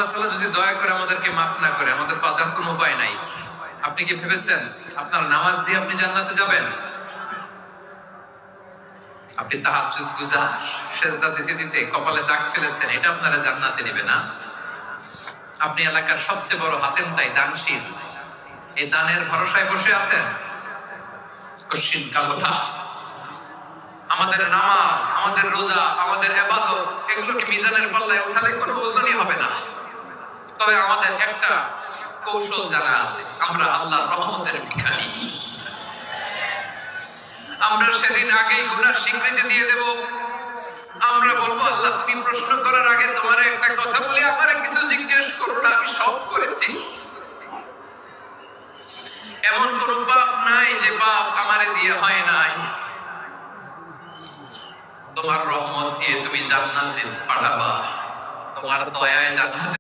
আল্লাহ তাআলা যদি দয়া করে আমাদেরকে মাফ না করে, আমাদের বাঁচার কোনো উপায় নাই। আপনি কি ভেবেছেন আপনার নামাজ দিয়ে আপনি জান্নাতে যাবেন? আপনি তাহাজ্জুদ গুজার সেজদা দিতে দিতে কপালে দাগ ফেলেছেন, এটা আপনারা জান্নাতে নেবে না? আপনি এলাকার সবচেয়ে বড় হাতেম তাই দানশীল, এই দানের ভরসায় বসে আছেন। কশিন কালোটা আমাদের নামাজ, আমাদের রোজা, আমাদের ইবাদত, এগুলোকে মিজানের পাল্লায় উঠালে কোনো ওজনই হবে না। তবে আমাদের একটা কৌশল জানা আছে, আমরা আল্লাহর রহমতের ভিখারি। আমরা সেদিন আগেই গুনার স্বীকৃতি দিয়ে দেব। আমরা বলবো, আল্লাহ তুমি প্রশ্ন করার আগে তোমার একটা কথা বলি, আমারে কিছু জিজ্ঞেস করো না, আমি সব করেছি। এমন কোন পাপ নাই যে পাপ আমারে দিয়ে হয় নাই। তোমার রহমত দিয়ে তুমি জান্নাতে পাঠাবা, তোমার দয়ায় জান্নাতে